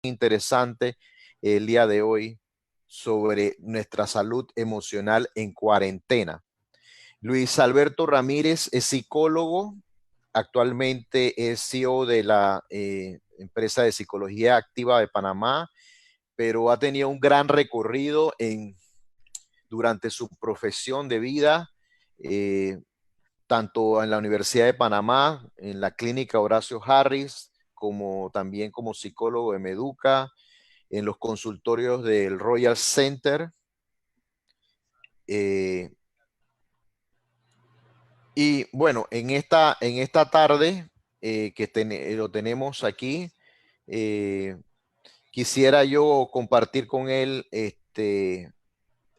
interesante el día de hoy sobre nuestra salud emocional en cuarentena. Luis Alberto Ramírez es psicólogo, actualmente es CEO de la empresa de psicología activa de Panamá, pero ha tenido un gran recorrido durante su profesión de vida, eh, tanto en la Universidad de Panamá, en la clínica Horacio Harris, como también como psicólogo de Meduca, en los consultorios del Royal Center. eh, y bueno, en esta tarde lo tenemos aquí, eh, quisiera yo compartir con él este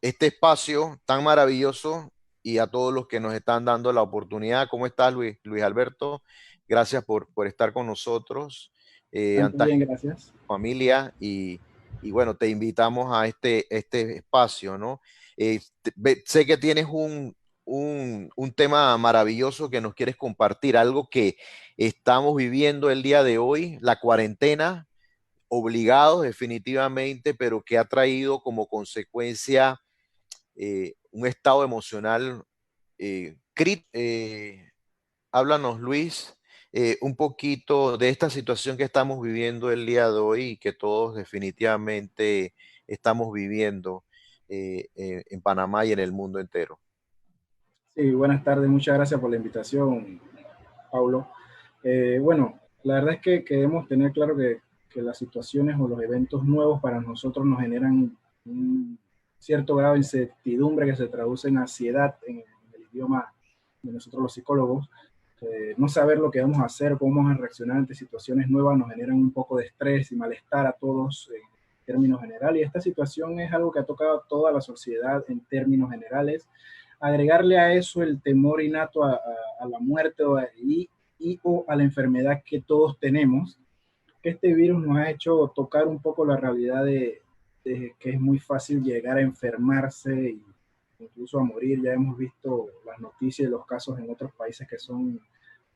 espacio tan maravilloso y a todos los que nos están dando la oportunidad. ¿Cómo estás, Luis Alberto? Gracias por estar con nosotros. Bastante Ante bien, gracias. familia y bueno, te invitamos a este espacio, ¿no? Sé que tienes un tema maravilloso que nos quieres compartir, algo que estamos viviendo el día de hoy, la cuarentena, obligados definitivamente, pero que ha traído como consecuencia un estado emocional crítico. Háblanos, Luis, un poquito de esta situación que estamos viviendo el día de hoy y que todos definitivamente estamos viviendo en Panamá y en el mundo entero. Sí, buenas tardes, muchas gracias por la invitación, Paulo. Bueno, la verdad es que queremos tener claro que las situaciones o los eventos nuevos para nosotros nos generan un cierto grado de incertidumbre que se traduce en ansiedad en el idioma de nosotros los psicólogos. No saber lo que vamos a hacer, cómo vamos a reaccionar ante situaciones nuevas nos generan un poco de estrés y malestar a todos en términos generales. Y esta situación es algo que ha tocado a toda la sociedad en términos generales. Agregarle a eso el temor innato a la muerte o a la enfermedad que todos tenemos, que este virus nos ha hecho tocar un poco la realidad de que es muy fácil llegar a enfermarse e incluso a morir. Ya hemos visto las noticias y los casos en otros países que son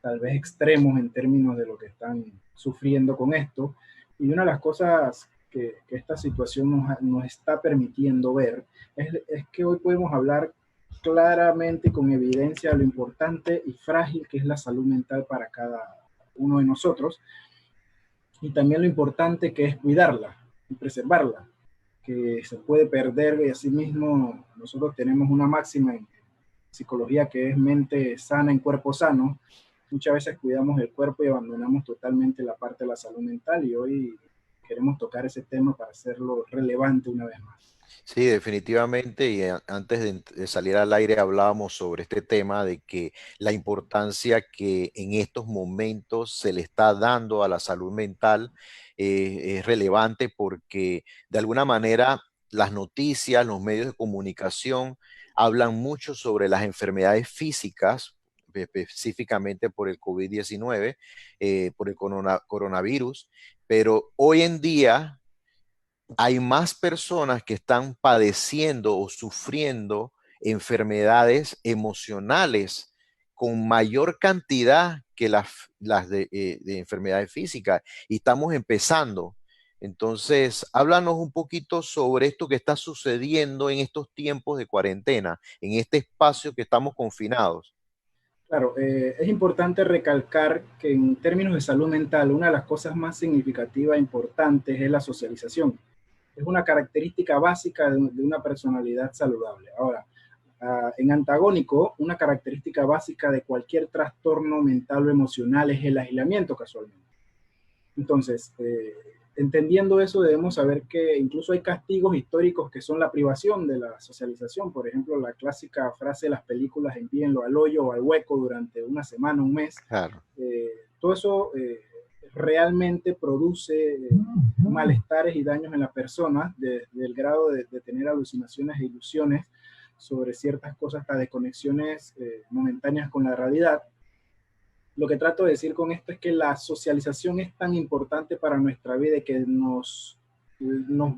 tal vez extremos en términos de lo que están sufriendo con esto. Y una de las cosas que esta situación nos está permitiendo ver es que hoy podemos hablar claramente con evidencia de lo importante y frágil que es la salud mental para cada uno de nosotros y también lo importante que es cuidarla y preservarla, que se puede perder y asimismo nosotros tenemos una máxima en psicología que es mente sana en cuerpo sano. Muchas veces cuidamos el cuerpo y abandonamos totalmente la parte de la salud mental y hoy queremos tocar ese tema para hacerlo relevante una vez más. Sí, definitivamente. Y antes de salir al aire hablábamos sobre este tema de que la importancia que en estos momentos se le está dando a la salud mental es relevante porque de alguna manera las noticias, los medios de comunicación hablan mucho sobre las enfermedades físicas, específicamente por el COVID-19, por el coronavirus, pero hoy en día hay más personas que están padeciendo o sufriendo enfermedades emocionales con mayor cantidad que las de enfermedades físicas. Y estamos empezando. Entonces, háblanos un poquito sobre esto que está sucediendo en estos tiempos de cuarentena, en este espacio que estamos confinados. Claro, es importante recalcar que en términos de salud mental, una de las cosas más significativas e importantes es la socialización. Es una característica básica de una personalidad saludable. Ahora, en antagónico, una característica básica de cualquier trastorno mental o emocional es el aislamiento casualmente. Entonces, entendiendo eso, debemos saber que incluso hay castigos históricos que son la privación de la socialización. Por ejemplo, la clásica frase de las películas, envíenlo al hoyo o al hueco durante una semana, un mes. Claro. Todo eso realmente produce malestares y daños en la persona, del grado de tener alucinaciones e ilusiones sobre ciertas cosas, hasta desconexiones momentáneas con la realidad. Lo que trato de decir con esto es que la socialización es tan importante para nuestra vida y que nos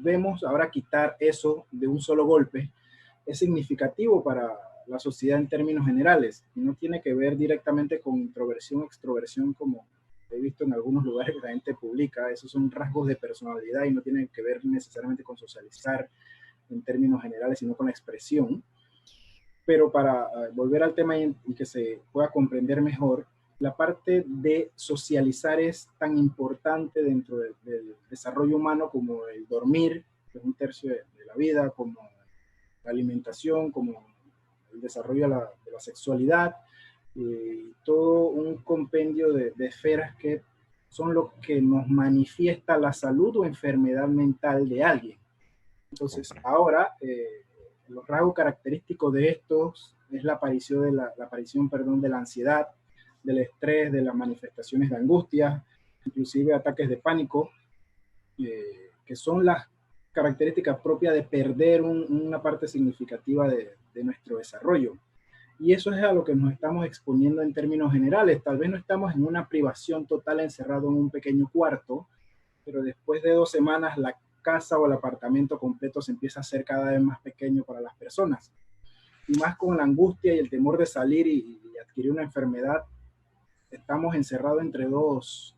vemos ahora quitar eso de un solo golpe es significativo para la sociedad en términos generales y no tiene que ver directamente con introversión o extroversión como he visto en algunos lugares que la gente publica, esos son rasgos de personalidad y no tienen que ver necesariamente con socializar en términos generales, sino con la expresión. Pero para volver al tema y que se pueda comprender mejor, la parte de socializar es tan importante dentro del desarrollo humano como el dormir, que es un tercio de la vida, como la alimentación, como el desarrollo de la sexualidad, todo un compendio de esferas que son lo que nos manifiesta la salud o enfermedad mental de alguien. Entonces, Comprendo. ahora, los rasgos característicos de estos es la aparición, la aparición perdón, de la ansiedad, del estrés, de las manifestaciones de angustia, inclusive ataques de pánico, que son las características propias de perder una parte significativa de nuestro desarrollo. Y eso es a lo que nos estamos exponiendo en términos generales. Tal vez no estamos en una privación total encerrado en un pequeño cuarto, pero después de 2 semanas la casa o el apartamento completo se empieza a hacer cada vez más pequeño para las personas. Y más con la angustia y el temor de salir y adquirir una enfermedad, estamos encerrados entre dos,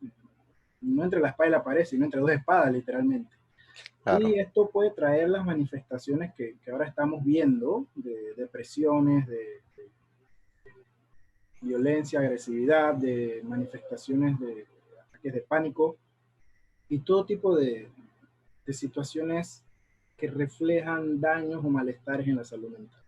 no entre la espada y la pared, sino entre dos espadas literalmente. Claro. Y esto puede traer las manifestaciones que ahora estamos viendo, de depresiones, de violencia, agresividad, de manifestaciones de ataques de pánico y todo tipo de situaciones que reflejan daños o malestares en la salud mental.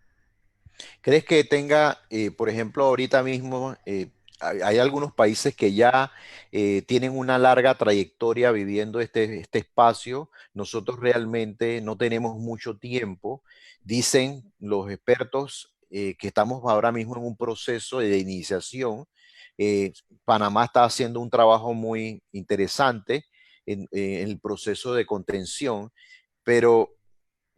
¿Crees que tenga, por ejemplo, ahorita mismo, hay algunos países que ya tienen una larga trayectoria viviendo este espacio? Nosotros realmente no tenemos mucho tiempo. Dicen los expertos que estamos ahora mismo en un proceso de iniciación. Eh, Panamá está haciendo un trabajo muy interesante en el proceso de contención, pero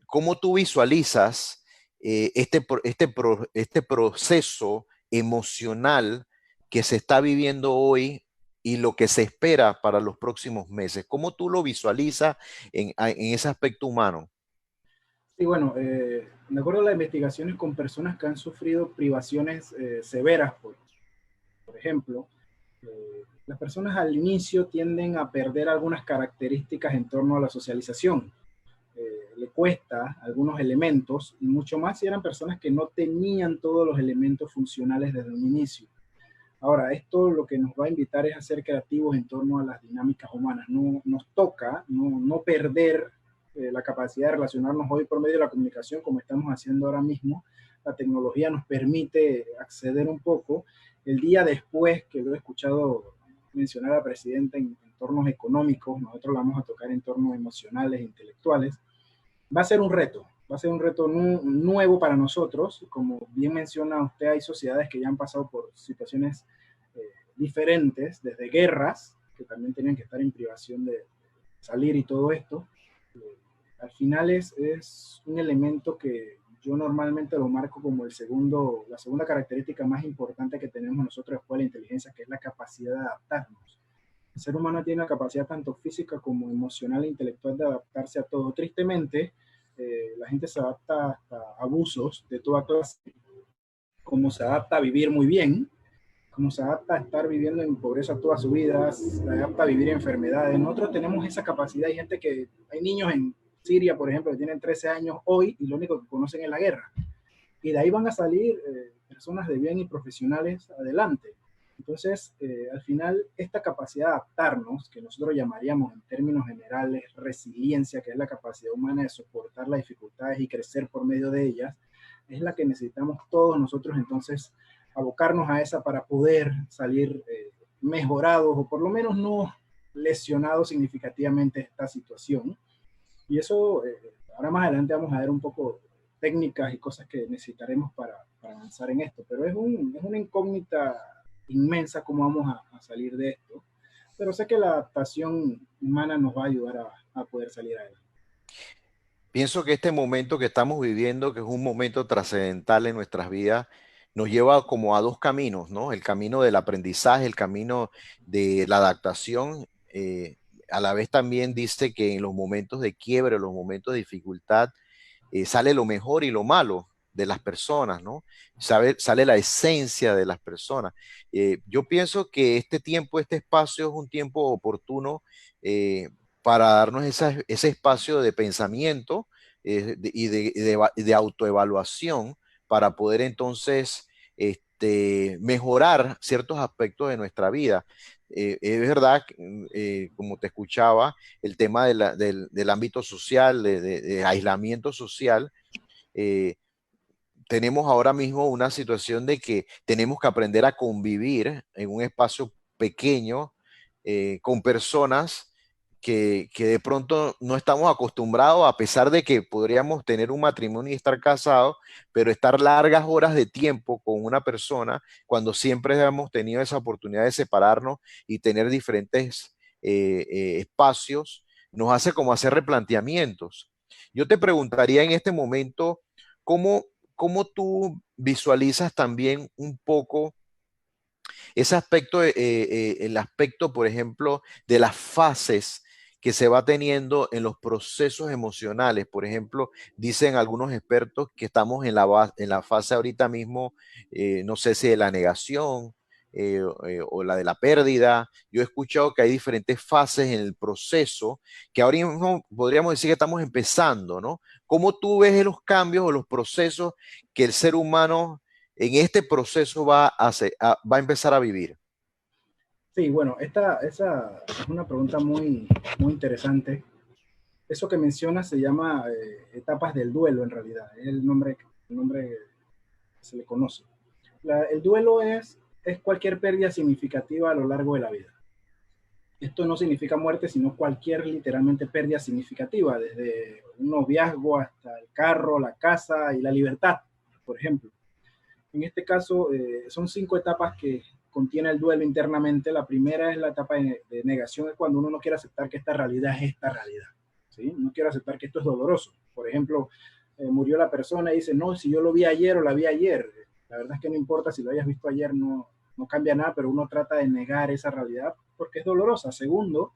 ¿cómo tú visualizas este proceso emocional que se está viviendo hoy y lo que se espera para los próximos meses? ¿Cómo tú lo visualizas en ese aspecto humano? Y bueno, de acuerdo a las investigaciones con personas que han sufrido privaciones severas, por ejemplo, las personas al inicio tienden a perder algunas características en torno a la socialización. Le cuesta algunos elementos y mucho más si eran personas que no tenían todos los elementos funcionales desde un inicio. Ahora, esto lo que nos va a invitar es a ser creativos en torno a las dinámicas humanas. No, nos toca no perder la capacidad de relacionarnos hoy por medio de la comunicación como estamos haciendo ahora mismo. La tecnología nos permite acceder un poco. El día después, que lo he escuchado mencionar a la presidenta en entornos económicos, nosotros la vamos a tocar en entornos emocionales e intelectuales, va a ser un reto. Va a ser un reto nuevo para nosotros. Como bien menciona usted, hay sociedades que ya han pasado por situaciones eh, diferentes, desde guerras, que también tenían que estar en privación de salir y todo esto. Al final es un elemento que yo normalmente lo marco como la segunda característica más importante que tenemos nosotros después de la inteligencia, que es la capacidad de adaptarnos. El ser humano tiene la capacidad tanto física como emocional e intelectual de adaptarse a todo. Tristemente, la gente se adapta a abusos de toda clase, como se adapta a vivir muy bien, como se adapta a estar viviendo en pobreza toda su vida, se adapta a vivir enfermedades. Nosotros tenemos esa capacidad. Hay gente hay niños en Siria, por ejemplo, que tienen 13 años hoy y lo único que conocen es la guerra. Y de ahí van a salir personas de bien y profesionales adelante. Entonces, al final, esta capacidad de adaptarnos, que nosotros llamaríamos en términos generales resiliencia, que es la capacidad humana de soportar las dificultades y crecer por medio de ellas, es la que necesitamos todos nosotros entonces abocarnos a esa para poder salir mejorados o por lo menos no lesionados significativamente de esta situación. Y eso, ahora más adelante vamos a ver un poco técnicas y cosas que necesitaremos para avanzar en esto, pero es una incógnita inmensa cómo vamos a salir de esto, pero sé que la adaptación humana nos va a ayudar a poder salir adelante. Pienso que este momento que estamos viviendo, que es un momento trascendental en nuestras vidas, nos lleva como a dos caminos, ¿no? El camino del aprendizaje, el camino de la adaptación. A la vez también dice que en los momentos de quiebre, los momentos de dificultad, sale lo mejor y lo malo. de las personas, ¿no? Sale la esencia de las personas. Yo pienso que este tiempo, este espacio es un tiempo oportuno para darnos ese espacio de pensamiento y de autoevaluación para poder entonces mejorar ciertos aspectos de nuestra vida. Es verdad, como te escuchaba, el tema del ámbito social, de aislamiento social, eh, tenemos ahora mismo una situación de que tenemos que aprender a convivir en un espacio pequeño con personas que de pronto no estamos acostumbrados, a pesar de que podríamos tener un matrimonio y estar casados, pero estar largas horas de tiempo con una persona cuando siempre hemos tenido esa oportunidad de separarnos y tener diferentes espacios, nos hace como hacer replanteamientos. Yo te preguntaría en este momento, ¿cómo ¿cómo tú visualizas también un poco ese aspecto, el aspecto, por ejemplo, de las fases que se va teniendo en los procesos emocionales? Por ejemplo, dicen algunos expertos que estamos en la fase ahorita mismo, no sé si de la negación o la de la pérdida. Yo he escuchado que hay diferentes fases en el proceso que ahora mismo podríamos decir que estamos empezando, ¿no? ¿Cómo tú ves los cambios o los procesos que el ser humano en este proceso va a empezar a vivir? Sí, bueno, esa es una pregunta muy interesante. Eso que mencionas se llama etapas del duelo en realidad, es el nombre que se le conoce. El duelo es cualquier pérdida significativa a lo largo de la vida. Esto no significa muerte, sino cualquier literalmente pérdida significativa, desde un noviazgo hasta el carro, la casa y la libertad, por ejemplo. En este caso, son 5 etapas que contiene el duelo internamente. La primera es la etapa de negación, es cuando uno no quiere aceptar que esta realidad es esta realidad. ¿Sí? No quiere aceptar que esto es doloroso. Por ejemplo, murió la persona y dice, no, si yo lo vi ayer o la vi ayer, la verdad es que no importa si lo hayas visto ayer, no cambia nada, pero uno trata de negar esa realidad porque es dolorosa. Segundo,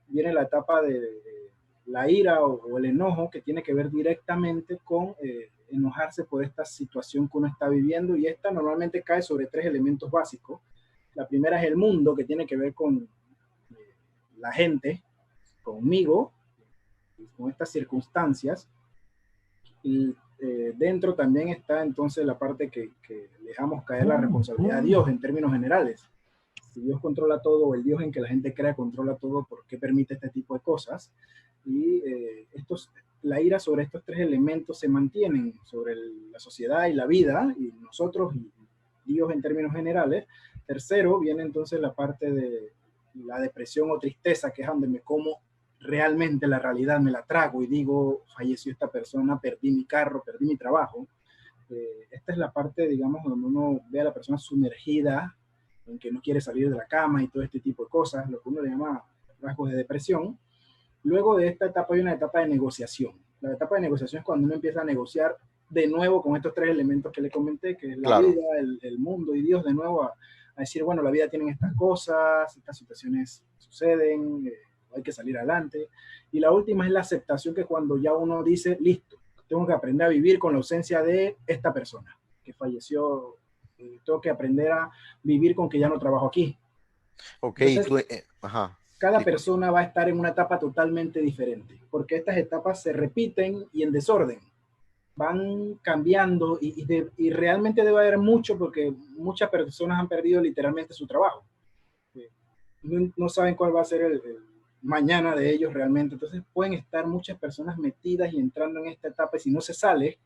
viene la etapa de la ira o el enojo, que tiene que ver directamente con enojarse por esta situación que uno está viviendo, y esta normalmente cae sobre 3 elementos básicos. La primera es el mundo, que tiene que ver con la gente, conmigo, con estas circunstancias. Y dentro también está entonces la parte que dejamos caer la responsabilidad a Dios en términos generales. Si Dios controla todo, o el Dios en que la gente crea controla todo, ¿por qué permite este tipo de cosas? Y la ira sobre estos 3 elementos se mantienen sobre la sociedad y la vida, y nosotros y Dios en términos generales. Tercero, viene entonces la parte de la depresión o tristeza, que es donde me como realmente la realidad, me la trago y digo, falleció esta persona, perdí mi carro, perdí mi trabajo. Esta es la parte, digamos, donde uno ve a la persona sumergida en que no quiere salir de la cama y todo este tipo de cosas, lo que uno le llama rasgos de depresión. Luego de esta etapa hay una etapa de negociación. La etapa de negociación es cuando uno empieza a negociar de nuevo con estos 3 elementos que le comenté, que es la Claro. vida, el mundo y Dios, de nuevo a decir, bueno, la vida tiene estas cosas, estas situaciones suceden, hay que salir adelante. Y la última es la aceptación, que es cuando ya uno dice, listo, tengo que aprender a vivir con la ausencia de esta persona que falleció, tengo que aprender a vivir con que ya no trabajo aquí. Ok, Entonces, ajá, cada sí, persona va a estar en una etapa totalmente diferente, porque estas etapas se repiten y en desorden, van cambiando y realmente debe haber mucho, porque muchas personas han perdido literalmente su trabajo. No saben cuál va a ser el mañana de ellos realmente, entonces pueden estar muchas personas metidas y entrando en esta etapa, y si no se sale,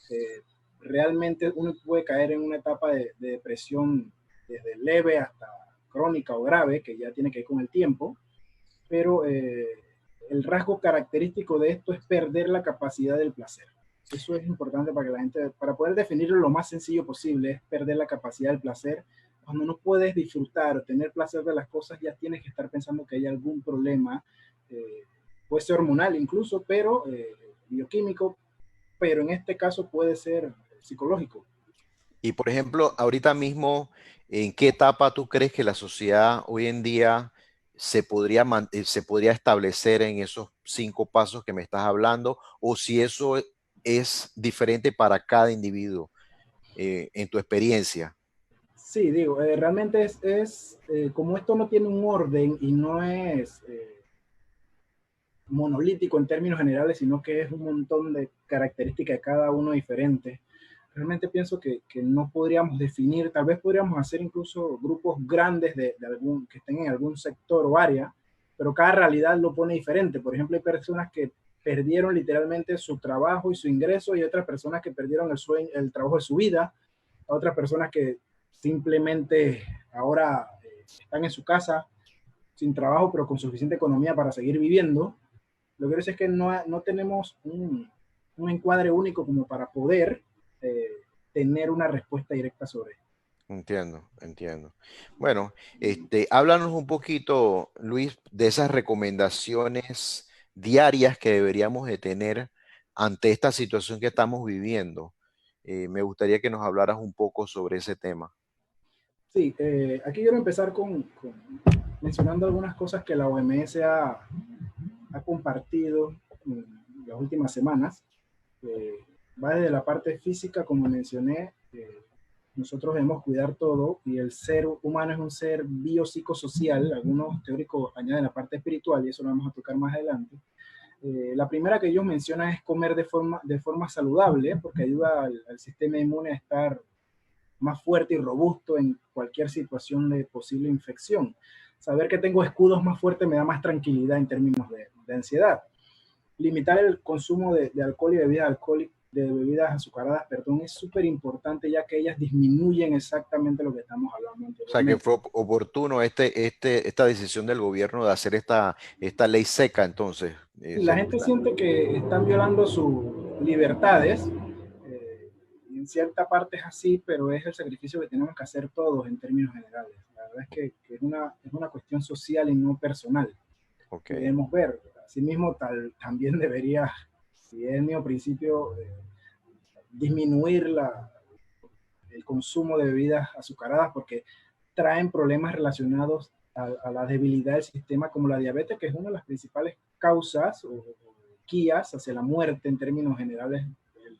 eh, realmente uno puede caer en una etapa de depresión desde leve hasta crónica o grave, que ya tiene que ver con el tiempo, pero el rasgo característico de esto es perder la capacidad del placer. Eso es importante para que la gente, para poder definirlo lo más sencillo posible, es perder la capacidad del placer. Cuando no puedes disfrutar o tener placer de las cosas, ya tienes que estar pensando que hay algún problema, eh, puede ser hormonal incluso, pero bioquímico, pero en este caso puede ser psicológico. y por ejemplo, ahorita mismo, ¿en qué etapa tú crees que la sociedad hoy en día se podría establecer en esos 5 pasos que me estás hablando? O si eso es diferente para cada individuo en tu experiencia. Sí, digo, realmente como esto no tiene un orden y no es monolítico en términos generales, sino que es un montón de características de cada uno diferentes. Realmente pienso que no podríamos definir, tal vez podríamos hacer incluso grupos grandes que estén en algún sector o área, pero cada realidad lo pone diferente. Por ejemplo, hay personas que perdieron literalmente su trabajo y su ingreso y otras personas que perdieron el trabajo de su vida, otras personas que simplemente ahora están en su casa sin trabajo, pero con suficiente economía para seguir viviendo. Lo que es que no tenemos un encuadre único como para poder eh, tener una respuesta directa sobre esto. Entiendo, entiendo. Bueno, háblanos un poquito, Luis, de esas recomendaciones diarias que deberíamos de tener ante esta situación que estamos viviendo. Me gustaría que nos hablaras un poco sobre ese tema. Sí, aquí quiero empezar mencionando algunas cosas que la OMS ha compartido en las últimas semanas. Eh, Va desde la parte física, como mencioné, nosotros debemos cuidar todo y el ser humano es un ser biopsicosocial. Algunos teóricos añaden la parte espiritual y eso lo vamos a tocar más adelante. La primera que ellos mencionan es comer de forma saludable, porque ayuda al sistema inmune a estar más fuerte y robusto en cualquier situación de posible infección. Saber que tengo escudos más fuertes me da más tranquilidad en términos de ansiedad. Limitar el consumo de alcohol y de bebidas azucaradas, perdón, es súper importante ya que ellas disminuyen exactamente lo que estamos hablando O sea, que anteriormente. fue oportuno esta decisión del gobierno de hacer esta ley seca, entonces. Si la gente siente que están violando sus libertades, en cierta parte es así, pero es el sacrificio que tenemos que hacer todos en términos generales. La verdad es que es una cuestión social y no personal Ok, que debemos ver. Asimismo, también debería, si es mío principio, disminuir el consumo de bebidas azucaradas porque traen problemas relacionados a la debilidad del sistema como la diabetes, que es una de las principales causas o guías hacia la muerte en términos generales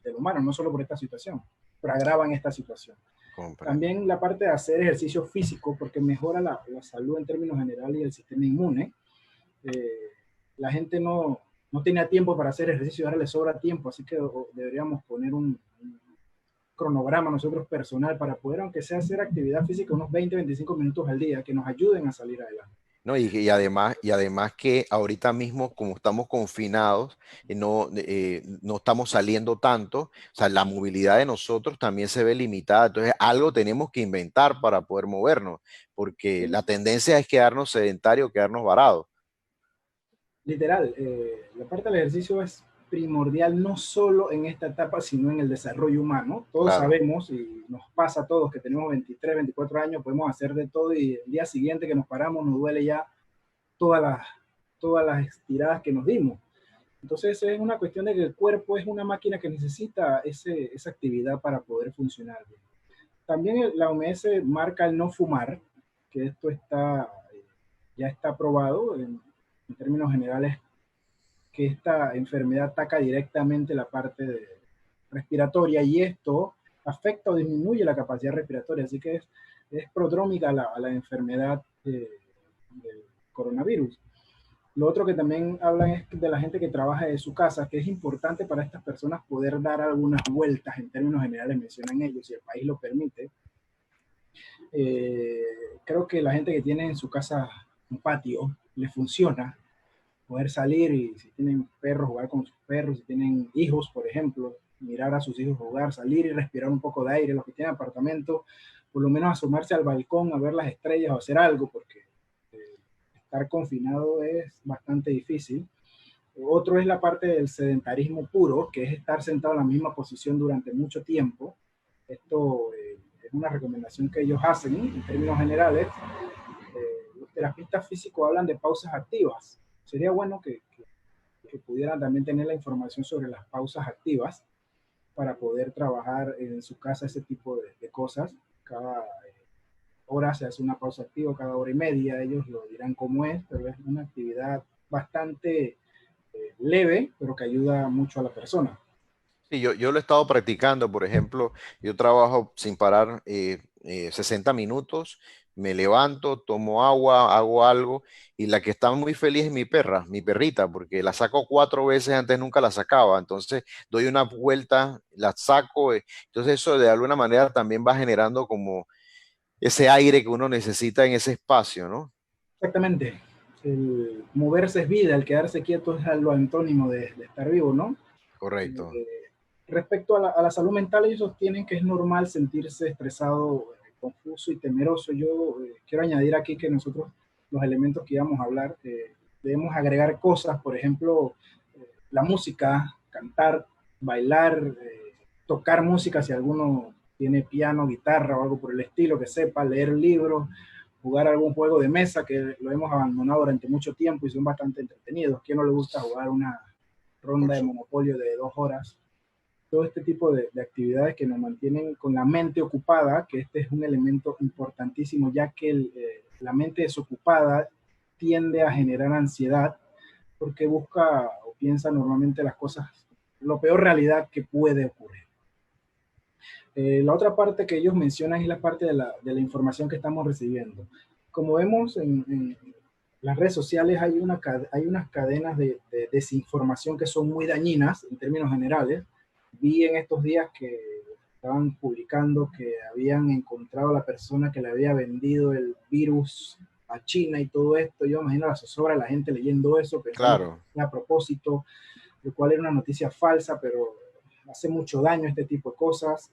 del humano, no solo por esta situación, pero agravan esta situación. comprendo. También la parte de hacer ejercicio físico, porque mejora la salud en términos generales y el sistema inmune. Eh, la gente no tenía tiempo para hacer ejercicio, ahora le sobra tiempo, así que deberíamos poner un cronograma nosotros personal para poder, aunque sea hacer actividad física, unos 20-25 minutos al día que nos ayuden a salir adelante. No, y además que ahorita mismo, como estamos confinados, no estamos saliendo tanto, o sea, la movilidad de nosotros también se ve limitada. Entonces, algo tenemos que inventar para poder movernos, porque la Sí, tendencia es quedarnos sedentarios, quedarnos varados. literal, la parte del ejercicio es primordial no solo en esta etapa, sino en el desarrollo humano. Todos Claro, sabemos y nos pasa a todos que tenemos 23, 24 años, podemos hacer de todo y el día siguiente que nos paramos nos duele ya todas las, todas las estiradas que nos dimos. Entonces es una cuestión de que el cuerpo es una máquina que necesita esa actividad para poder funcionar bien. También la OMS marca el no fumar, que esto ya está probado en términos generales, que esta enfermedad ataca directamente la parte respiratoria y esto afecta o disminuye la capacidad respiratoria, así que es prodrómica a la enfermedad del coronavirus. Lo otro que también hablan es de la gente que trabaja de su casa, que es importante para estas personas poder dar algunas vueltas en términos generales, mencionan ellos, si el país lo permite. Eh, Creo que la gente que tiene en su casa un patio le funciona poder salir y si tienen perros, jugar con sus perros, si tienen hijos, por ejemplo, mirar a sus hijos jugar, salir y respirar un poco de aire, los que tienen apartamento, por lo menos asomarse al balcón a ver las estrellas o hacer algo, porque estar confinado es bastante difícil. Otro es la parte del sedentarismo puro, que es estar sentado en la misma posición durante mucho tiempo. Esto es una recomendación que ellos hacen en términos generales. Los terapistas físicos hablan de pausas activas. Sería bueno que pudieran también tener la información sobre las pausas activas para poder trabajar en su casa ese tipo de cosas. Cada hora se hace una pausa activa, cada hora y media, ellos lo dirán cómo es, pero es una actividad bastante leve, pero que ayuda mucho a la persona. Sí, yo lo he estado practicando, por ejemplo, yo trabajo sin parar 60 minutos, me levanto, tomo agua, hago algo, y la que está muy feliz es mi perra, mi perrita, porque la saco 4 veces, antes nunca la sacaba, entonces doy una vuelta, la saco, entonces eso de alguna manera también va generando como ese aire que uno necesita en ese espacio, ¿no? Exactamente. El moverse es vida, el quedarse quieto es algo antónimo de estar vivo, ¿no? Correcto. Eh, Respecto a la salud mental, ellos sostienen que es normal sentirse estresado, confuso y temeroso. Yo quiero añadir aquí que nosotros, los elementos que íbamos a hablar, debemos agregar cosas, por ejemplo, la música, cantar, bailar, tocar música si alguno tiene piano, guitarra o algo por el estilo, que sepa, leer libros, jugar algún juego de mesa que lo hemos abandonado durante mucho tiempo y son bastante entretenidos. ¿Quién no le gusta jugar una Por ronda de su- monopolio de 2 horas? Todo este tipo de actividades que nos mantienen con la mente ocupada, que este es un elemento importantísimo, ya que la mente desocupada tiende a generar ansiedad porque busca o piensa normalmente las cosas, lo peor realidad que puede ocurrir. La otra parte que ellos mencionan es la parte de la información que estamos recibiendo. Como vemos en las redes sociales hay unas cadenas de desinformación que son muy dañinas en términos generales. Vi en estos días que estaban publicando que habían encontrado a la persona que le había vendido el virus a China y todo esto. Yo imagino la zozobra de la gente leyendo eso, pensando que Claro. era a propósito, lo cual era una noticia falsa, pero hace mucho daño este tipo de cosas.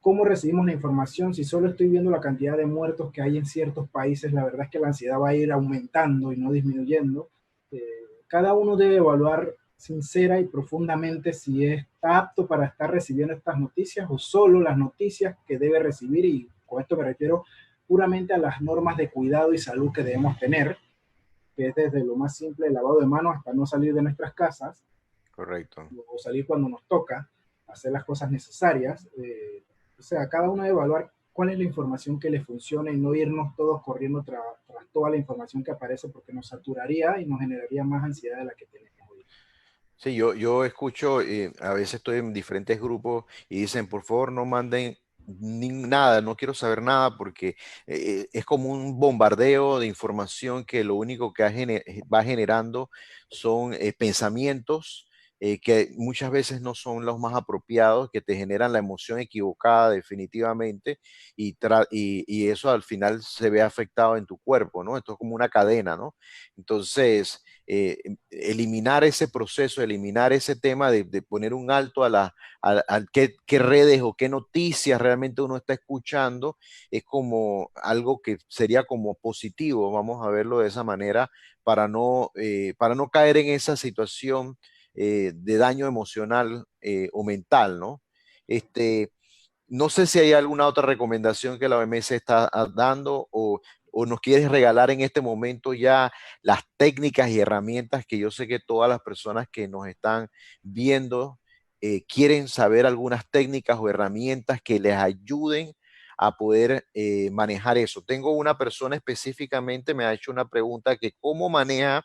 ¿Cómo recibimos la información? Si solo estoy viendo la cantidad de muertos que hay en ciertos países, la verdad es que la ansiedad va a ir aumentando y no disminuyendo. Eh, Cada uno debe evaluar sincera y profundamente si está apto para estar recibiendo estas noticias o solo las noticias que debe recibir, y con esto me refiero puramente a las normas de cuidado y salud que debemos tener, que es desde lo más simple, el lavado de manos, hasta no salir de nuestras casas Correcto. o salir cuando nos toca, hacer las cosas necesarias. O sea, cada uno debe evaluar cuál es la información que le funciona y no irnos todos corriendo tras toda la información que aparece, porque nos saturaría y nos generaría más ansiedad de la que tenemos hoy. Sí, yo escucho, a veces estoy en diferentes grupos y dicen, por favor, no manden nada, no quiero saber nada porque es como un bombardeo de información que lo único que va generando son pensamientos que muchas veces no son los más apropiados, que te generan la emoción equivocada definitivamente y eso al final se ve afectado en tu cuerpo, ¿no? Esto es como una cadena, ¿no? Entonces eliminar ese proceso, eliminar ese tema de poner un alto a qué redes o qué noticias realmente uno está escuchando, es como algo que sería como positivo, vamos a verlo de esa manera, para no caer en esa situación de daño emocional o mental, ¿no? Este, no sé si hay alguna otra recomendación que la OMS está dando o nos quieres regalar en este momento ya las técnicas y herramientas que yo sé que todas las personas que nos están viendo quieren saber algunas técnicas o herramientas que les ayuden a poder manejar eso. Tengo una persona específicamente, me ha hecho una pregunta que cómo maneja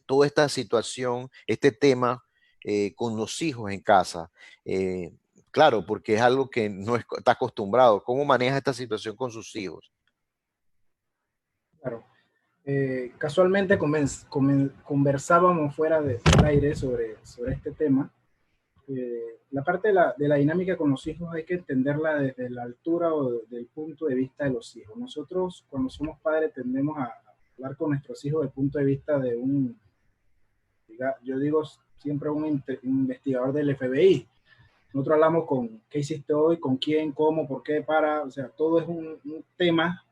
toda esta situación, este tema con los hijos en casa. Eh, claro, porque es algo que no está acostumbrado. ¿Cómo maneja esta situación con sus hijos? Claro. Casualmente conversábamos fuera del aire sobre este tema. La parte de la dinámica con los hijos hay que entenderla desde la altura o del punto de vista de los hijos. Nosotros, cuando somos padres, tendemos a hablar con nuestros hijos desde el punto de vista de yo digo siempre un investigador del FBI. Nosotros hablamos con qué hiciste hoy, con quién, cómo, por qué, para, o sea, todo es un tema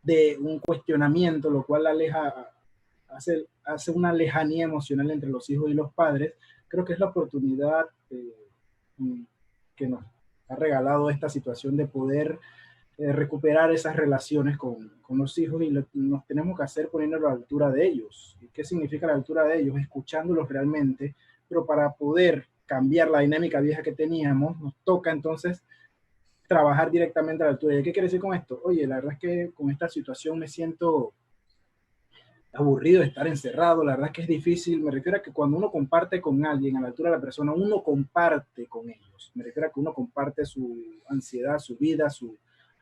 de un cuestionamiento, lo cual hace una lejanía emocional entre los hijos y los padres. Creo que es la oportunidad que nos ha regalado esta situación de poder recuperar esas relaciones con los hijos, y nos tenemos que hacer poniéndolo a la altura de ellos. ¿Y qué significa la altura de ellos? Escuchándolos realmente, pero para poder cambiar la dinámica vieja que teníamos, nos toca entonces trabajar directamente a la altura. ¿Y qué quiere decir con esto? Oye, la verdad es que con esta situación me siento aburrido de estar encerrado, la verdad es que es difícil, me refiero a que cuando uno comparte con alguien a la altura de la persona, uno comparte con ellos, me refiero a que uno comparte su ansiedad, su vida,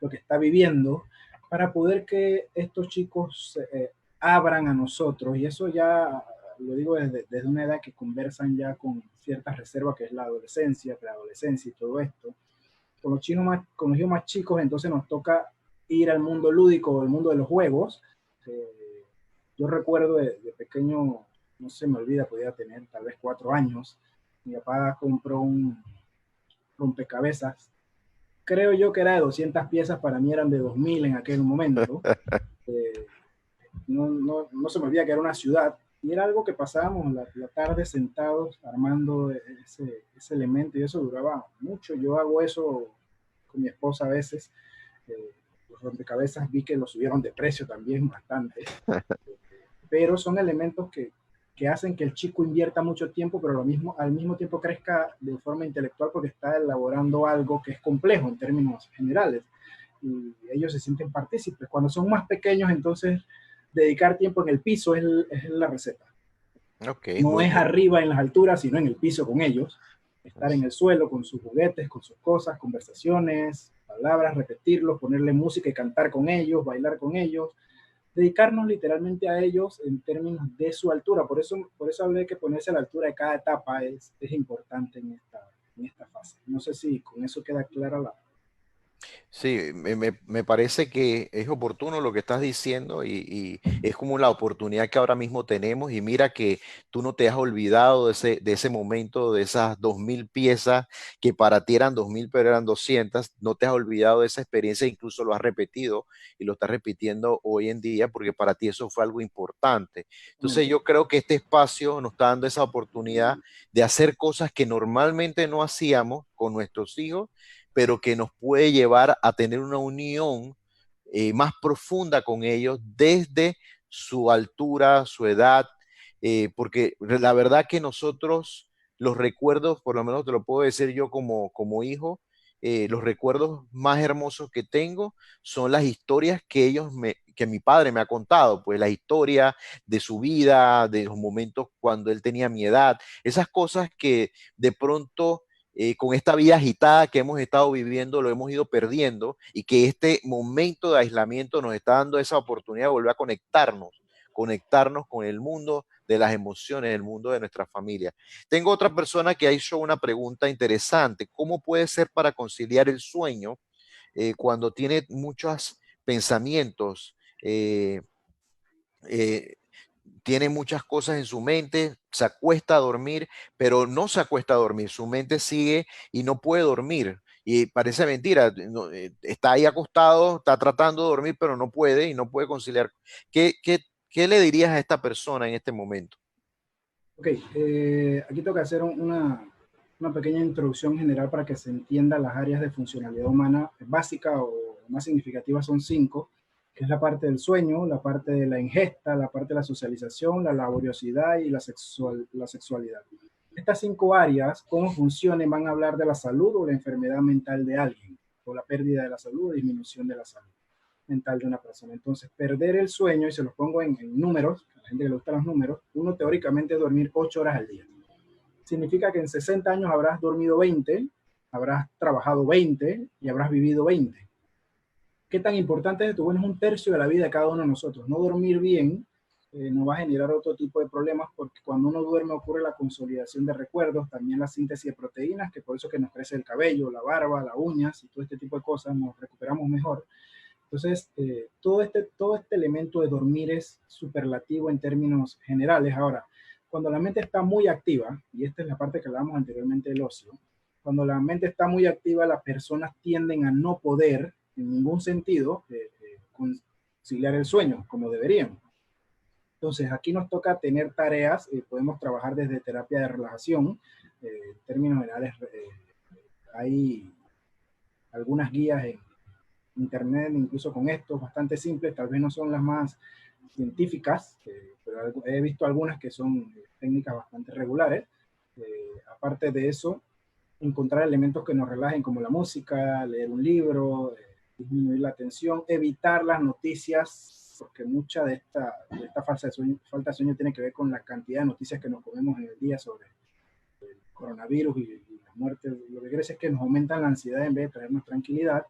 lo que está viviendo, para poder que estos chicos abran a nosotros, y eso ya lo digo desde una edad que conversan ya con ciertas reservas, que es la adolescencia, preadolescencia y todo esto. Con los hijos más chicos, entonces nos toca ir al mundo lúdico, al mundo de los juegos. Yo recuerdo de pequeño, no se me olvida, podía tener tal vez 4 años. Mi papá compró un rompecabezas. Creo yo que era de 200 piezas, para mí eran de 2000 en aquel momento. Eh, no se me olvida que era una ciudad. Y era algo que pasábamos la tarde sentados armando ese elemento, y eso duraba mucho. Yo hago eso con mi esposa a veces. Los rompecabezas vi que los subieron de precio también bastante, pero son elementos que hacen que el chico invierta mucho tiempo, pero al mismo tiempo crezca de forma intelectual, porque está elaborando algo que es complejo en términos generales, y ellos se sienten partícipes. Cuando son más pequeños, entonces dedicar tiempo en el piso es la receta. Ok, No es arriba en las alturas, sino en el piso con ellos. Estar en el suelo con sus juguetes, con sus cosas, conversaciones, palabras, repetirlos, ponerle música y cantar con ellos, bailar con ellos, dedicarnos literalmente a ellos en términos de su altura. Por eso hablé que ponerse a la altura de cada etapa es importante en esta fase. No sé si con eso queda clara la... sí, me parece que es oportuno lo que estás diciendo y es como la oportunidad que ahora mismo tenemos y mira que tú no te has olvidado de ese momento, de esas 2000 piezas que para ti eran 2000 pero eran 200, no te has olvidado de esa experiencia, incluso lo has repetido y lo estás repitiendo hoy en día porque para ti eso fue algo importante. Entonces yo creo que este espacio nos está dando esa oportunidad de hacer cosas que normalmente no hacíamos con nuestros hijos pero que nos puede llevar a tener una unión más profunda con ellos desde su altura, su edad, porque la verdad que nosotros, los recuerdos, por lo menos te lo puedo decir yo como hijo, los recuerdos más hermosos que tengo son las historias que mi padre me ha contado, pues la historia de su vida, de los momentos cuando él tenía mi edad, esas cosas que de pronto con esta vida agitada que hemos estado viviendo, lo hemos ido perdiendo y que este momento de aislamiento nos está dando esa oportunidad de volver a conectarnos con el mundo de las emociones, el mundo de nuestra familia. Tengo otra persona que ha hecho una pregunta interesante. ¿Cómo puede ser para conciliar el sueño cuando tiene muchos pensamientos? Eh, Tiene muchas cosas en su mente, se acuesta a dormir, pero no se acuesta a dormir, su mente sigue y no puede dormir. Y parece mentira, está ahí acostado, está tratando de dormir, pero no puede y no puede conciliar. ¿Qué le dirías a esta persona en este momento? Ok, aquí tengo que hacer una pequeña introducción general para que se entienda las áreas de funcionalidad humana básica o más significativa. Son 5, que es la parte del sueño, la parte de la ingesta, la parte de la socialización, la laboriosidad y la sexualidad. Estas 5 áreas, cómo funcionan, van a hablar de la salud o la enfermedad mental de alguien, o la pérdida de la salud o disminución de la salud mental de una persona. Entonces, perder el sueño, y se los pongo en números, a la gente que le gustan los números, uno teóricamente es dormir 8 horas al día. Significa que en 60 años habrás dormido 20, habrás trabajado 20 y habrás vivido 20. ¿Qué tan importante es esto? Bueno, es un tercio de la vida de cada uno de nosotros. No dormir bien nos va a generar otro tipo de problemas, porque cuando uno duerme ocurre la consolidación de recuerdos, también la síntesis de proteínas, que por eso que nos crece el cabello, la barba, las uñas y todo este tipo de cosas, nos recuperamos mejor. Entonces, todo este elemento de dormir es superlativo en términos generales. Ahora, cuando la mente está muy activa, y esta es la parte que hablábamos anteriormente del ocio, cuando la mente está muy activa, las personas tienden a no poder, en ningún sentido, conciliar el sueño como deberían. Entonces, aquí nos toca tener tareas, podemos trabajar desde terapia de relajación, en términos generales, hay algunas guías en internet, incluso con esto, bastante simples, tal vez no son las más científicas, pero he visto algunas que son técnicas bastante regulares. Aparte de eso, encontrar elementos que nos relajen, como la música, leer un libro, disminuir la tensión, evitar las noticias porque mucha de esta falta de sueño tiene que ver con la cantidad de noticias que nos comemos en el día sobre coronavirus y la muerte. Lo que quiere decir es que nos aumentan la ansiedad en vez de traernos tranquilidad.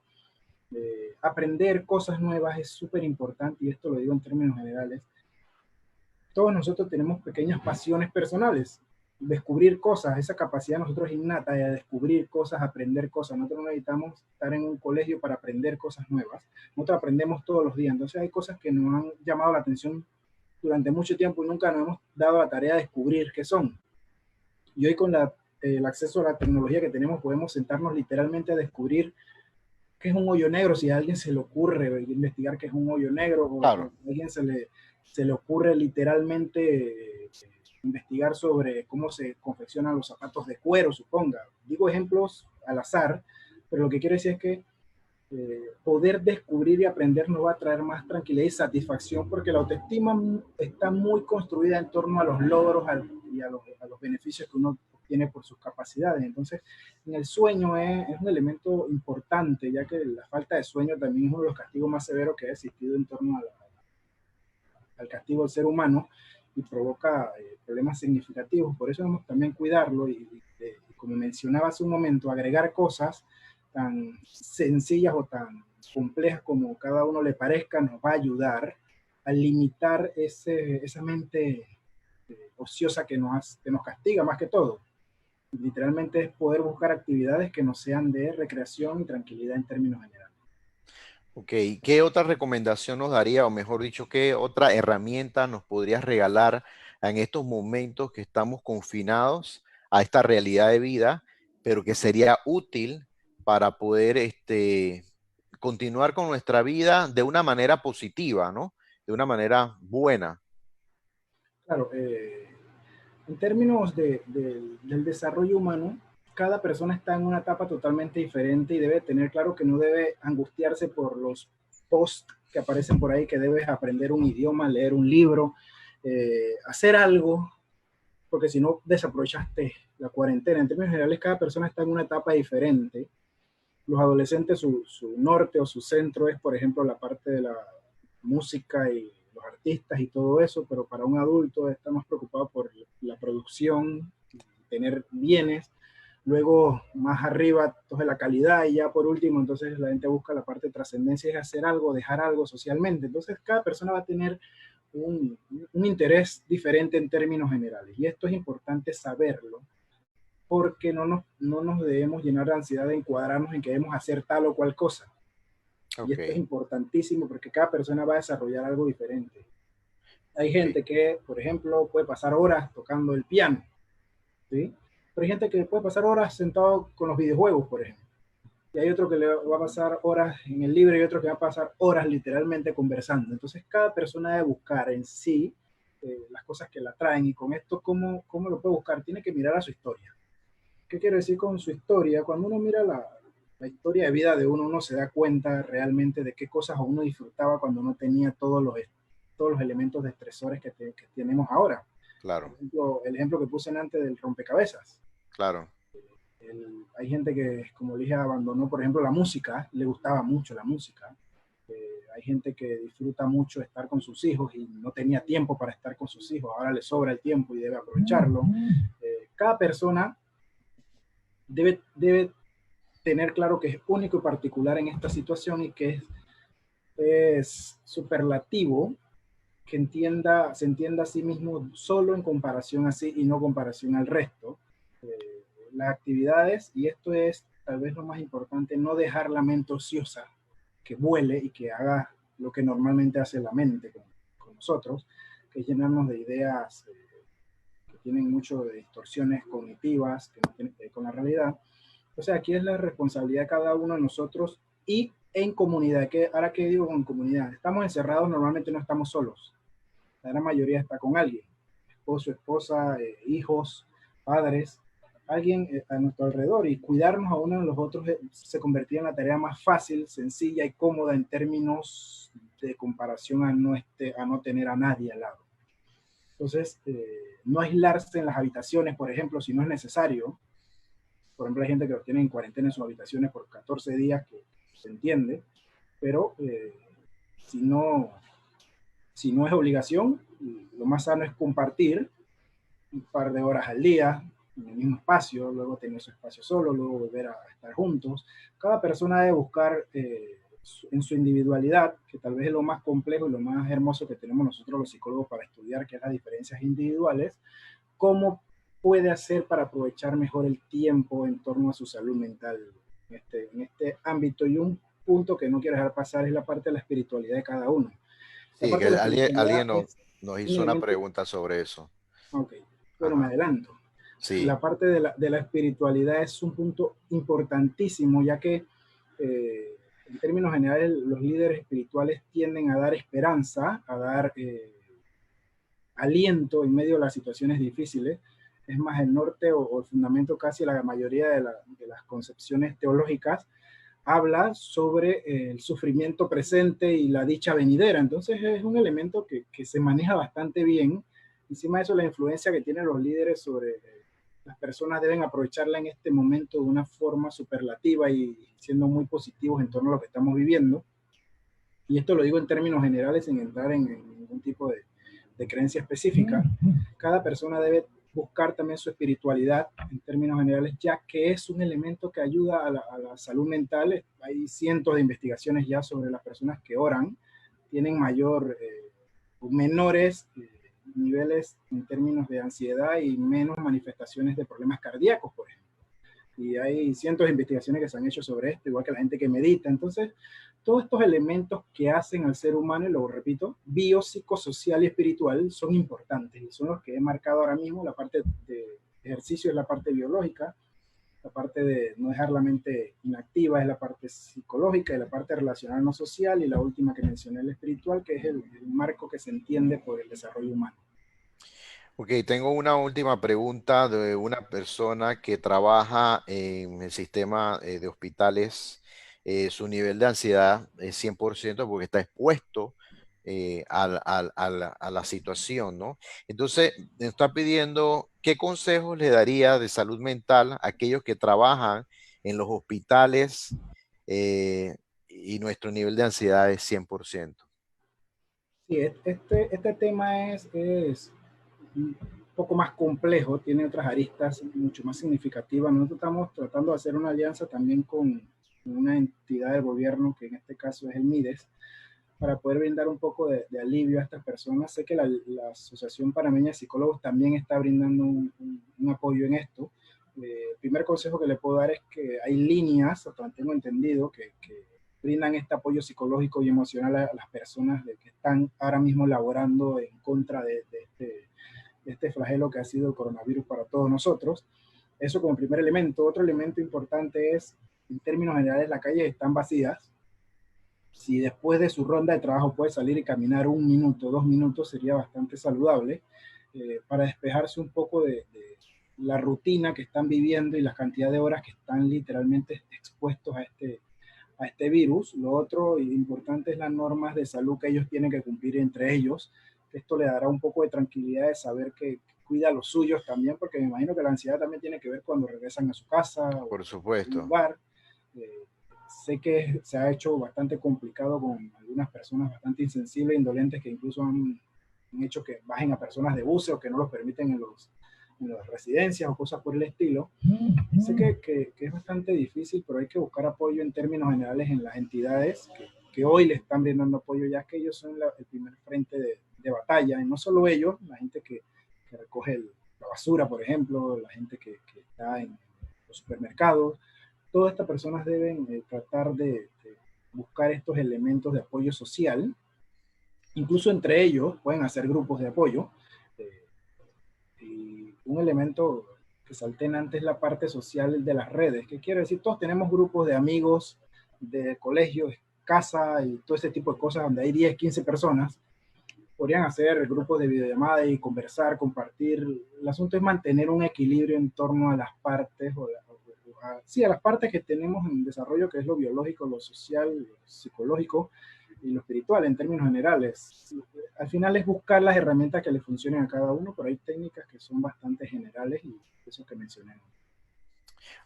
Aprender cosas nuevas es súper importante, y esto lo digo en términos generales. Todos nosotros tenemos pequeñas pasiones personales, descubrir cosas, esa capacidad de nosotros innata de descubrir cosas, aprender cosas. Nosotros no necesitamos estar en un colegio para aprender cosas nuevas, nosotros aprendemos todos los días. Entonces hay cosas que nos han llamado la atención durante mucho tiempo y nunca nos hemos dado la tarea de descubrir qué son. Y hoy con el acceso a la tecnología que tenemos podemos sentarnos literalmente a descubrir qué es un hoyo negro, si a alguien se le ocurre investigar qué es un hoyo negro, o Claro. a alguien se le ocurre literalmente investigar sobre cómo se confeccionan los zapatos de cuero, suponga. Digo ejemplos al azar, pero lo que quiero decir es que poder descubrir y aprender nos va a traer más tranquilidad y satisfacción, porque la autoestima está muy construida en torno a los logros y a los beneficios que uno tiene por sus capacidades. Entonces, en el sueño es un elemento importante, ya que la falta de sueño también es uno de los castigos más severos que ha existido en torno al castigo del ser humano, y provoca problemas significativos. Por eso debemos también cuidarlo y como mencionaba hace un momento, agregar cosas tan sencillas o tan complejas como cada uno le parezca nos va a ayudar a limitar esa mente ociosa que nos castiga más que todo. Literalmente es poder buscar actividades que no sean de recreación y tranquilidad en términos generales. Ok, ¿qué otra recomendación nos daría, o mejor dicho, qué otra herramienta nos podrías regalar en estos momentos que estamos confinados a esta realidad de vida, pero que sería útil para poder continuar con nuestra vida de una manera positiva, ¿no? De una manera buena. Claro, en términos del desarrollo humano, cada persona está en una etapa totalmente diferente y debe tener claro que no debe angustiarse por los posts que aparecen por ahí, que debes aprender un idioma, leer un libro, hacer algo, porque si no desaprovechaste la cuarentena. En términos generales, cada persona está en una etapa diferente. Los adolescentes, su norte o su centro es, por ejemplo, la parte de la música y los artistas y todo eso, pero para un adulto está más preocupado por la producción, tener bienes. Luego, más arriba, entonces la calidad, y ya por último, entonces la gente busca la parte de trascendencia, es hacer algo, dejar algo socialmente. Entonces, cada persona va a tener un interés diferente en términos generales, y esto es importante saberlo, porque no nos debemos llenar de ansiedad de encuadrarnos en que debemos hacer tal o cual cosa. Y esto es Ok, importantísimo porque cada persona va a desarrollar algo diferente. Hay ok, gente que, por ejemplo, puede pasar horas tocando el piano, ¿sí? Pero hay gente que puede pasar horas sentado con los videojuegos, por ejemplo. Y hay otro que le va a pasar horas en el libro y otro que va a pasar horas literalmente conversando. Entonces, cada persona debe buscar en sí las cosas que la traen, y con esto, ¿cómo lo puede buscar? Tiene que mirar a su historia. ¿Qué quiero decir con su historia? Cuando uno mira la historia de vida de uno, uno se da cuenta realmente de qué cosas uno disfrutaba cuando no tenía todos los elementos de estresores que tenemos ahora. Por claro, ejemplo, el ejemplo que puse antes del rompecabezas. claro. Hay gente que, como dije, abandonó, por ejemplo, la música, le gustaba mucho la música. Hay gente que disfruta mucho estar con sus hijos y no tenía tiempo para estar con sus hijos, ahora le sobra el tiempo y debe aprovecharlo. Cada persona debe tener claro que es único y particular en esta situación, y que es superlativo que se entienda a sí mismo solo en comparación a sí y no comparación al resto. Las actividades, y esto es tal vez lo más importante, no dejar la mente ociosa que vuele y que haga lo que normalmente hace la mente con nosotros, que es llenarnos de ideas que tienen mucho de distorsiones cognitivas, que no tienen que ver con la realidad. O sea, aquí es la responsabilidad de cada uno de nosotros, y en comunidad. Ahora, ¿qué digo con comunidad? Estamos encerrados, normalmente no estamos solos. La gran mayoría está con alguien, esposo, esposa, hijos, padres, alguien a nuestro alrededor, y cuidarnos a uno de los otros se convertía en la tarea más fácil, sencilla y cómoda en términos de comparación a no tener a nadie al lado. Entonces, no aislarse en las habitaciones, por ejemplo, si no es necesario. Por ejemplo, hay gente que los tiene en cuarentena en sus habitaciones por 14 días, que se entiende, pero si no, Si no es obligación, lo más sano es compartir un par de horas al día en el mismo espacio, luego tener su espacio solo, luego volver a estar juntos. Cada persona debe buscar en su individualidad, que tal vez es lo más complejo y lo más hermoso que tenemos nosotros los psicólogos para estudiar, que es las diferencias individuales, cómo puede hacer para aprovechar mejor el tiempo en torno a su salud mental en este ámbito. Y un punto que no quiero dejar pasar es la parte de la espiritualidad de cada uno. La Sí, parte que de la alguien espiritualidad es nos un hizo una elemento. pregunta sobre eso. Ok, bueno, me Ajá. adelanto. Sí, La parte de la espiritualidad es un punto importantísimo, ya que en términos generales los líderes espirituales tienden a dar esperanza, a dar aliento en medio de las situaciones difíciles. Es más, el norte o el fundamento casi la mayoría de las concepciones teológicas habla sobre el sufrimiento presente y la dicha venidera. Entonces es un elemento que se maneja bastante bien. Encima de eso, la influencia que tienen los líderes sobre las personas deben aprovecharla en este momento de una forma superlativa y siendo muy positivos en torno a lo que estamos viviendo. Y esto lo digo en términos generales sin entrar en ningún tipo de creencia específica. Cada persona debe buscar también su espiritualidad en términos generales, ya que es un elemento que ayuda a la salud mental. Hay cientos de investigaciones ya sobre las personas que oran, tienen mayor o menores niveles en términos de ansiedad y menos manifestaciones de problemas cardíacos, por ejemplo. Y hay cientos de investigaciones que se han hecho sobre esto, igual que la gente que medita. Entonces, todos estos elementos que hacen al ser humano, y lo repito, biopsicosocial y espiritual, son importantes y son los que he marcado ahora mismo. La parte de ejercicio es la parte biológica, la parte de no dejar la mente inactiva es la parte psicológica y la parte relacional no social, y la última que mencioné, el espiritual, que es el marco que se entiende por el desarrollo humano. ok, tengo una última pregunta de una persona que trabaja en el sistema de hospitales. Su nivel de ansiedad es 100% porque está expuesto a la situación, ¿no? Entonces, me está pidiendo qué consejos le daría de salud mental a aquellos que trabajan en los hospitales y nuestro nivel de ansiedad es 100%. Sí, este tema es un poco más complejo, tiene otras aristas mucho más significativas. Nosotros estamos tratando de hacer una alianza también con una entidad del gobierno, que en este caso es el MIDES, para poder brindar un poco de alivio a estas personas. Sé que la Asociación Panameña de Psicólogos también está brindando un apoyo en esto. El primer consejo que le puedo dar es que hay líneas, hasta donde tengo entendido, que brindan este apoyo psicológico y emocional a las personas que están ahora mismo laborando en contra de este flagelo que ha sido el coronavirus para todos nosotros. Eso como primer elemento. Otro elemento importante es, en términos generales, las calles están vacías. Si después de su ronda de trabajo puede salir y caminar 1 minuto, 2 minutos, sería bastante saludable para despejarse un poco de la rutina que están viviendo y la cantidad de horas que están literalmente expuestos a este virus. Lo otro importante es las normas de salud que ellos tienen que cumplir entre ellos. Esto le dará un poco de tranquilidad de saber que cuida a los suyos también, porque me imagino que la ansiedad también tiene que ver cuando regresan a su casa o Por a algún supuesto. lugar. Eh, Sé que se ha hecho bastante complicado con algunas personas bastante insensibles e indolentes que incluso han hecho que bajen a personas de buceo, que no los permiten en las residencias o cosas por el estilo. Sé que es bastante difícil, pero hay que buscar apoyo en términos generales en las entidades que hoy le están brindando apoyo, ya que ellos son el primer frente de batalla, y no solo ellos, la gente que recoge la basura, por ejemplo, la gente que está en los supermercados. Todas estas personas deben tratar de buscar estos elementos de apoyo social. Incluso entre ellos pueden hacer grupos de apoyo. eh, y un elemento que salten antes es la parte social de las redes. ¿Qué quiere decir? Todos tenemos grupos de amigos, de colegios, casa y todo ese tipo de cosas donde hay 10, 15 personas. Podrían hacer grupos de videollamada y conversar, compartir. El asunto es mantener un equilibrio en torno a las partes, sí, a las partes que tenemos en desarrollo, que es lo biológico, lo social, lo psicológico y lo espiritual en términos generales. Al final es buscar las herramientas que le funcionen a cada uno, pero hay técnicas que son bastante generales y eso que mencioné.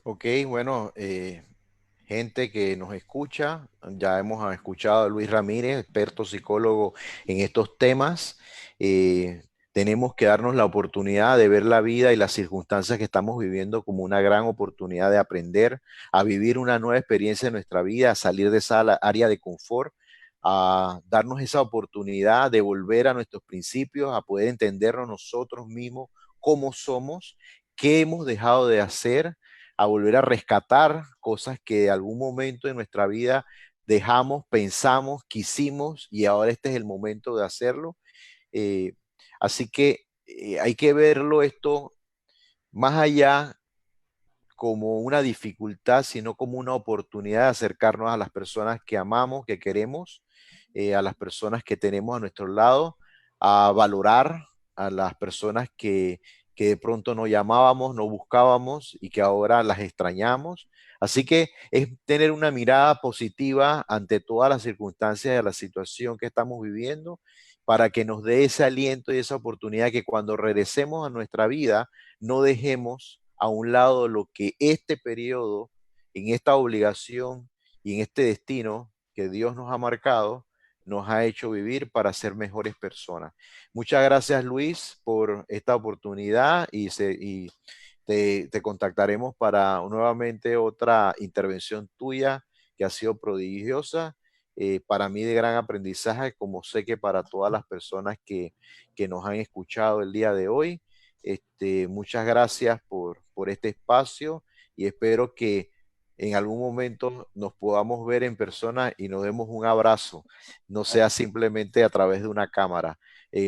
Ok, bueno, gente que nos escucha. Ya hemos escuchado a Luis Ramírez, experto psicólogo en estos temas. Eh, Tenemos que darnos la oportunidad de ver la vida y las circunstancias que estamos viviendo como una gran oportunidad de aprender a vivir una nueva experiencia en nuestra vida, a salir de esa área de confort, a darnos esa oportunidad de volver a nuestros principios, a poder entendernos nosotros mismos, cómo somos, qué hemos dejado de hacer, a volver a rescatar cosas que de algún momento en nuestra vida dejamos, pensamos, quisimos y ahora este es el momento de hacerlo. Eh, Así que hay que verlo esto más allá como una dificultad, sino como una oportunidad de acercarnos a las personas que amamos, que queremos, a las personas que tenemos a nuestro lado, a valorar a las personas que de pronto no llamábamos, no buscábamos y que ahora las extrañamos. Así que es tener una mirada positiva ante todas las circunstancias de la situación que estamos viviendo para que nos dé ese aliento y esa oportunidad que cuando regresemos a nuestra vida no dejemos a un lado lo que este periodo, en esta obligación y en este destino que Dios nos ha marcado, nos ha hecho vivir para ser mejores personas. Muchas gracias, Luis, por esta oportunidad y te contactaremos para nuevamente otra intervención tuya que ha sido prodigiosa. Para mí de gran aprendizaje, como sé que para todas las personas que nos han escuchado el día de hoy. Muchas gracias por este espacio y espero que en algún momento nos podamos ver en persona y nos demos un abrazo, no sea simplemente a través de una cámara.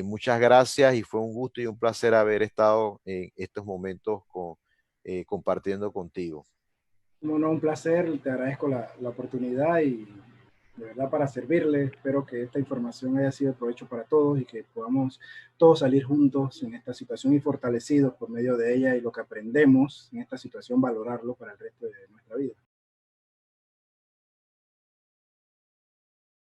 Muchas gracias y fue un gusto y un placer haber estado en estos momentos compartiendo contigo. Como no, un placer, te agradezco la oportunidad y de verdad para servirle. Espero que esta información haya sido de provecho para todos y que podamos todos salir juntos en esta situación y fortalecidos por medio de ella y lo que aprendemos en esta situación, valorarlo para el resto de nuestra vida.